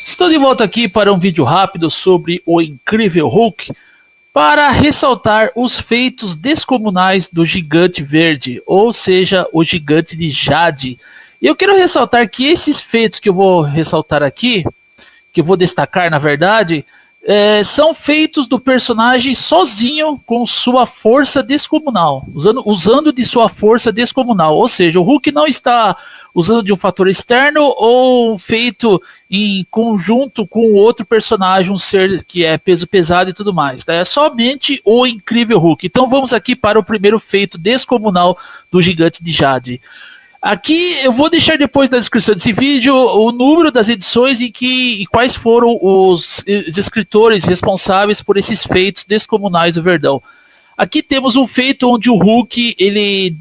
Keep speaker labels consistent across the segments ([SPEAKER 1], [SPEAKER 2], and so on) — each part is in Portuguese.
[SPEAKER 1] Estou de volta aqui para um vídeo rápido sobre o incrível Hulk, para ressaltar os feitos descomunais do Gigante Verde, ou seja, o Gigante de Jade. E eu quero ressaltar que esses feitos que eu vou ressaltar aqui, que eu vou destacar na verdade, são feitos do personagem sozinho com sua força descomunal, usando de sua força descomunal, ou seja, o Hulk não está usando de um fator externo ou feito em conjunto com outro personagem, um ser que é peso pesado e tudo mais, tá? É somente o incrível Hulk. Então vamos aqui para o primeiro feito descomunal do Gigante de Jade. Aqui eu vou deixar depois na descrição desse vídeo o número das edições e quais foram os escritores responsáveis por esses feitos descomunais do Verdão. Aqui temos um feito onde o Hulk ele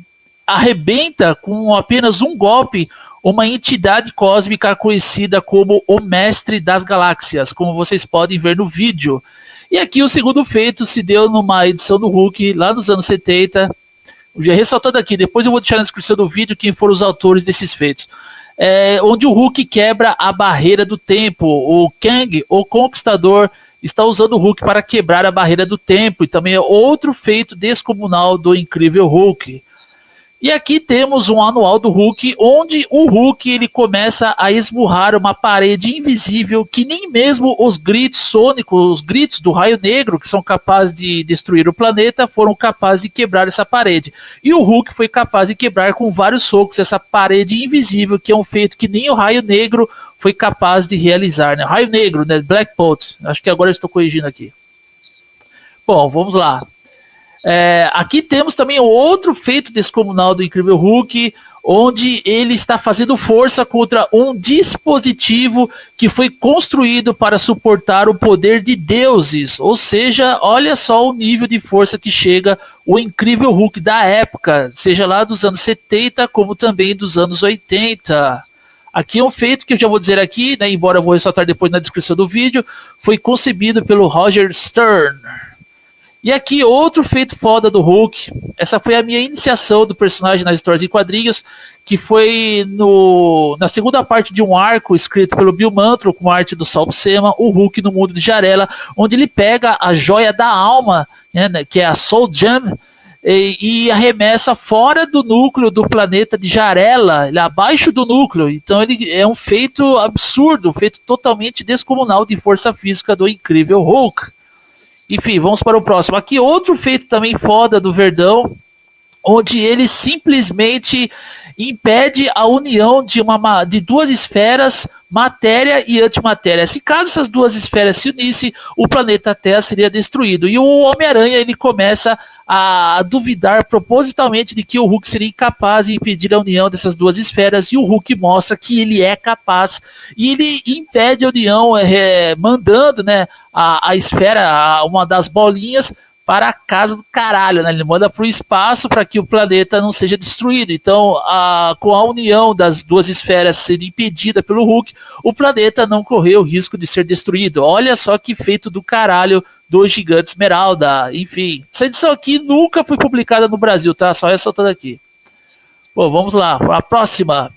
[SPEAKER 1] arrebenta com apenas um golpe uma entidade cósmica conhecida como o Mestre das Galáxias, como vocês podem ver no vídeo. E aqui o segundo feito se deu numa edição do Hulk lá nos anos 70. Já ressaltando aqui, depois eu vou deixar na descrição do vídeo quem foram os autores desses feitos. Onde o Hulk quebra a barreira do tempo. O Kang, o Conquistador, está usando o Hulk para quebrar a barreira do tempo. E também é outro feito descomunal do incrível Hulk. E aqui temos um anual do Hulk, onde o Hulk ele começa a esmurrar uma parede invisível que nem mesmo os gritos sônicos, os gritos do Raio Negro, que são capazes de destruir o planeta, foram capazes de quebrar essa parede. E o Hulk foi capaz de quebrar com vários socos essa parede invisível, que é um feito que nem o Raio Negro foi capaz de realizar. Né? Raio Negro, né? Black Bolt, acho que agora eu estou corrigindo aqui. Bom, vamos lá. Aqui temos também outro feito descomunal do incrível Hulk, onde ele está fazendo força contra um dispositivo que foi construído para suportar o poder de deuses. Ou seja, olha só o nível de força que chega o incrível Hulk da época, seja lá dos anos 70 como também dos anos 80. Aqui é um feito que eu já vou dizer aqui, né, embora eu vou ressaltar depois na descrição do vídeo, foi concebido pelo Roger Stern. E aqui outro feito foda do Hulk. Essa foi a minha iniciação do personagem nas histórias em quadrinhos, que foi na segunda parte de um arco escrito pelo Bill Mantlo, com arte do Sal Buscema, o Hulk no mundo de Jarela, onde ele pega a joia da alma, né, que é a Soul Gem, e arremessa fora do núcleo do planeta de Jarela, ele abaixo do núcleo. Então ele é um feito absurdo, um feito totalmente descomunal de força física do incrível Hulk. Enfim, vamos para o próximo. Aqui outro feito também foda do Verdão, onde ele simplesmente impede a união de duas esferas, matéria e antimatéria. Se caso essas duas esferas se unissem, o planeta Terra seria destruído. E o Homem-Aranha ele começa a duvidar propositalmente de que o Hulk seria incapaz de impedir a união dessas duas esferas, e o Hulk mostra que ele é capaz, e ele impede a união, mandando, né, a esfera, uma das bolinhas, para a casa do caralho, né? Ele manda para o espaço para que o planeta não seja destruído. Então, com a união das duas esferas sendo impedida pelo Hulk, o planeta não correu o risco de ser destruído. Olha só que feito do caralho do Gigante Esmeralda. Enfim, essa edição aqui nunca foi publicada no Brasil, tá? Só ressaltando aqui. Bom, vamos lá, a próxima.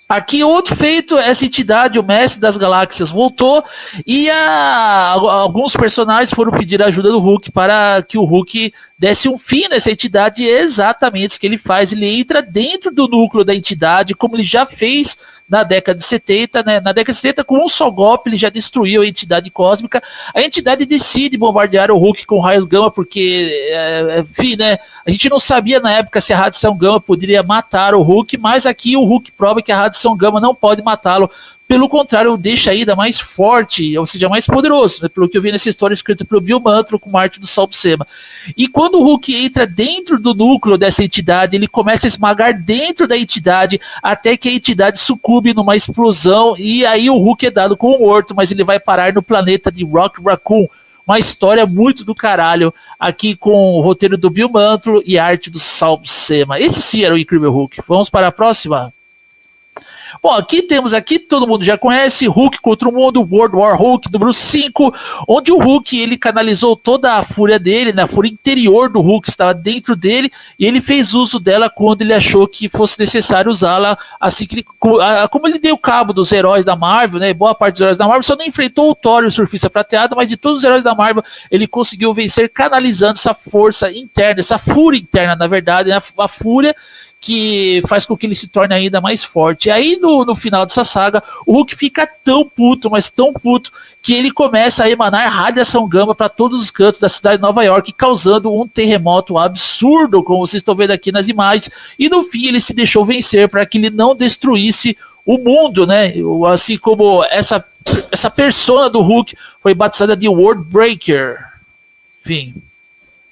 [SPEAKER 1] Aqui outro feito, essa entidade, o Mestre das Galáxias, voltou e alguns personagens foram pedir a ajuda do Hulk para que o Hulk desse um fim nessa entidade. E é exatamente isso que ele faz. Ele entra dentro do núcleo da entidade, como ele já fez na década de 70, né? Na década de 70, com um só golpe, ele já destruiu a entidade cósmica. A entidade decide bombardear o Hulk com raios gama, porque, enfim, né? A gente não sabia na época se a radiação gama poderia matar o Hulk, mas aqui o Hulk prova que a radiação gama não pode matá-lo. Pelo contrário, deixa ainda mais forte, ou seja, mais poderoso, né? Pelo que eu vi nessa história escrita pelo Bill Mantlo com arte do Sal Buscema. E quando o Hulk entra dentro do núcleo dessa entidade, ele começa a esmagar dentro da entidade até que a entidade sucumbe numa explosão, e aí o Hulk é dado como morto, mas ele vai parar no planeta de Rock Raccoon. Uma história muito do caralho, aqui com o roteiro do Bill Mantlo e arte do Sal Buscema. Esse sim era o incrível Hulk. Vamos para a próxima? Bom, aqui temos todo mundo já conhece, Hulk contra o Mundo, World War Hulk número 5, onde o Hulk ele canalizou toda a fúria dele, né, a fúria interior do Hulk estava dentro dele, e ele fez uso dela quando ele achou que fosse necessário usá-la, assim que como ele deu cabo dos heróis da Marvel, né, boa parte dos heróis da Marvel, só não enfrentou o Thor e o Surfista Prateado, mas de todos os heróis da Marvel, ele conseguiu vencer canalizando essa força interna, essa fúria interna, na verdade, né, a fúria que faz com que ele se torne ainda mais forte. E aí, no final dessa saga, o Hulk fica tão puto, mas tão puto, que ele começa a emanar radiação gama para todos os cantos da cidade de Nova York, causando um terremoto absurdo, como vocês estão vendo aqui nas imagens, e no fim ele se deixou vencer para que ele não destruísse o mundo, né? Assim como essa persona do Hulk foi batizada de World Breaker. Enfim.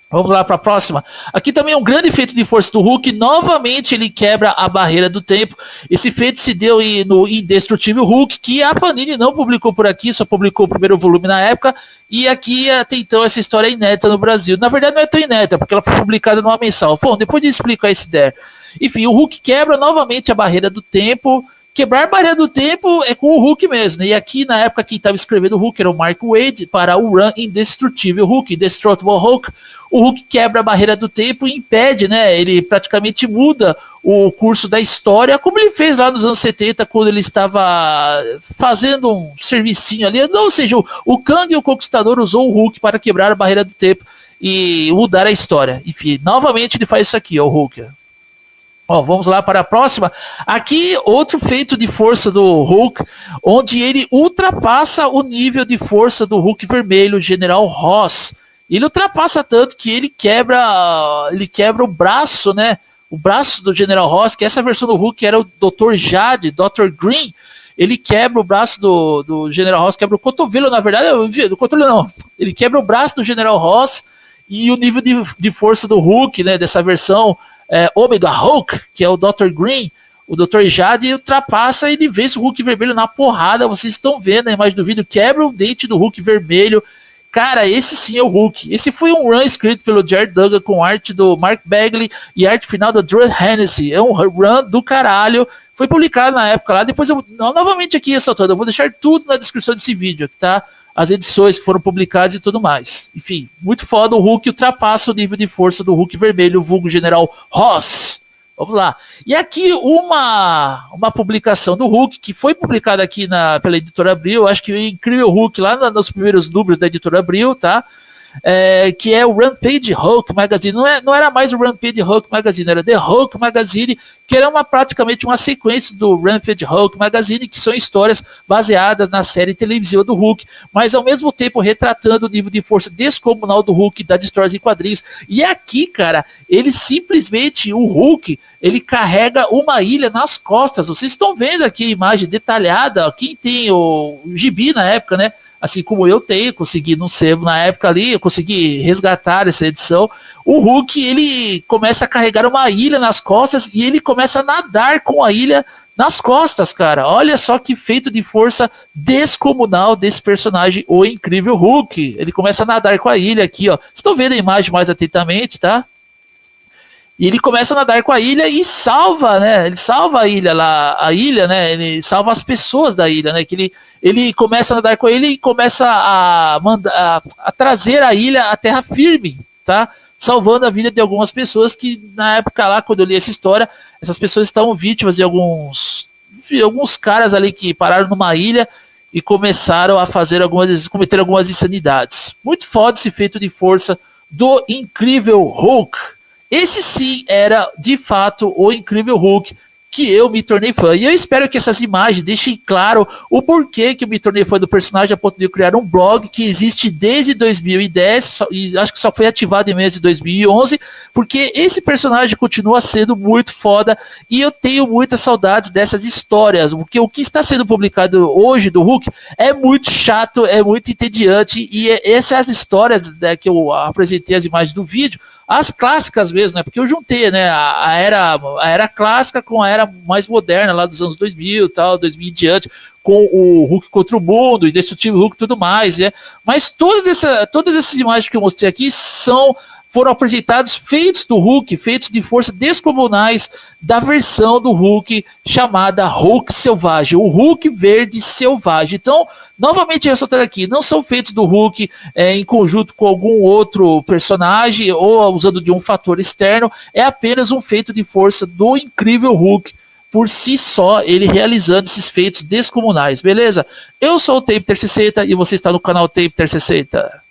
[SPEAKER 1] Vamos lá para a próxima. Aqui também é um grande feito de força do Hulk. Novamente ele quebra a barreira do tempo. Esse feito se deu no Indestrutível Hulk, que a Panini não publicou por aqui, só publicou o primeiro volume na época. E aqui até então essa história é inédita no Brasil. Na verdade não é tão inédita, porque ela foi publicada numa mensal. Bom, depois eu explico aí se der. Enfim, o Hulk quebra novamente a barreira do tempo. Quebrar a barreira do tempo é com o Hulk mesmo, né? E aqui, na época, quem estava escrevendo o Hulk era o Mark Waid para o run Indestrutível Hulk, Indestructible Hulk. O Hulk quebra a barreira do tempo e impede, né? Ele praticamente muda o curso da história, como ele fez lá nos anos 70, quando ele estava fazendo um servicinho ali. Ou seja, o Kang e o Conquistador usou o Hulk para quebrar a barreira do tempo e mudar a história. Enfim, novamente ele faz isso aqui, ó, o Hulk. Ó, vamos lá para a próxima. Aqui, outro feito de força do Hulk, onde ele ultrapassa o nível de força do Hulk vermelho, General Ross. Ele ultrapassa tanto que ele quebra o braço, né? O braço do General Ross, que essa versão do Hulk era o Dr. Jade, Dr. Green. Ele quebra o braço do General Ross, quebra o cotovelo, na verdade, do cotovelo não. Ele quebra o braço do General Ross e o nível de força do Hulk, né? Dessa versão Omega Hulk, que é o Dr. Green, o Dr. Jade ultrapassa e ele vence o Hulk vermelho na porrada. Vocês estão vendo a imagem do vídeo, quebra o dente do Hulk vermelho. Cara, esse sim é o Hulk. Esse foi um run escrito pelo Jared Duggan com arte do Mark Bagley e arte final do Drew Hennessy. É um run do caralho. Foi publicado na época lá. Depois novamente aqui ressaltando, eu vou deixar tudo na descrição desse vídeo, tá? As edições que foram publicadas e tudo mais. Enfim, muito foda, o Hulk ultrapassa o nível de força do Hulk vermelho, o vulgo General Ross. Vamos lá. E aqui uma publicação do Hulk, que foi publicada aqui pela Editora Abril, acho que o Incrível Hulk, lá nos primeiros números da Editora Abril, tá? Que é o Rampage Hulk Magazine. Não era mais o Rampage Hulk Magazine, era The Hulk Magazine, que era praticamente uma sequência do Rampage Hulk Magazine, que são histórias baseadas na série televisiva do Hulk, mas ao mesmo tempo retratando o nível de força descomunal do Hulk das histórias em quadrinhos. E aqui, cara, o Hulk, ele carrega uma ilha nas costas. Vocês estão vendo aqui a imagem detalhada, quem tem o gibi na época, né? Assim como eu consegui no sebo na época ali, eu consegui resgatar essa edição. O Hulk, ele começa a carregar uma ilha nas costas e ele começa a nadar com a ilha nas costas, cara. Olha só que feito de força descomunal desse personagem, o Incrível Hulk. Ele começa a nadar com a ilha aqui, ó. Estão vendo a imagem mais atentamente, tá? E ele começa a nadar com a ilha e salva, né? Ele salva a ilha lá, né? Ele salva as pessoas da ilha, né? Que ele começa a nadar com a ilha e começa a trazer a ilha à terra firme, tá? Salvando a vida de algumas pessoas que na época lá, quando eu li essa história, essas pessoas estavam vítimas de alguns caras ali que pararam numa ilha e começaram a cometer algumas insanidades. Muito foda esse feito de força do Incrível Hulk. Esse sim era, de fato, o Incrível Hulk que eu me tornei fã. E eu espero que essas imagens deixem claro o porquê que eu me tornei fã do personagem a ponto de eu criar um blog que existe desde 2010, e acho que só foi ativado em mês de 2011, porque esse personagem continua sendo muito foda e eu tenho muitas saudades dessas histórias. Porque o que está sendo publicado hoje do Hulk é muito chato, é muito entediante, e essas histórias, né, que eu apresentei as imagens do vídeo, as clássicas mesmo, né? Porque eu juntei, né, a era clássica com a era mais moderna lá dos anos 2000, tal, 2000 em diante, com o Hulk contra o mundo, Indestrutível Hulk e tudo mais, né? Mas todas essas imagens que eu mostrei aqui foram apresentados feitos do Hulk, feitos de forças descomunais da versão do Hulk chamada Hulk Selvagem, o Hulk Verde Selvagem. Então, novamente ressaltando aqui, não são feitos do Hulk em conjunto com algum outro personagem ou usando de um fator externo, é apenas um feito de força do incrível Hulk, por si só, ele realizando esses feitos descomunais, beleza? Eu sou o Taper60 e você está no canal Taper60.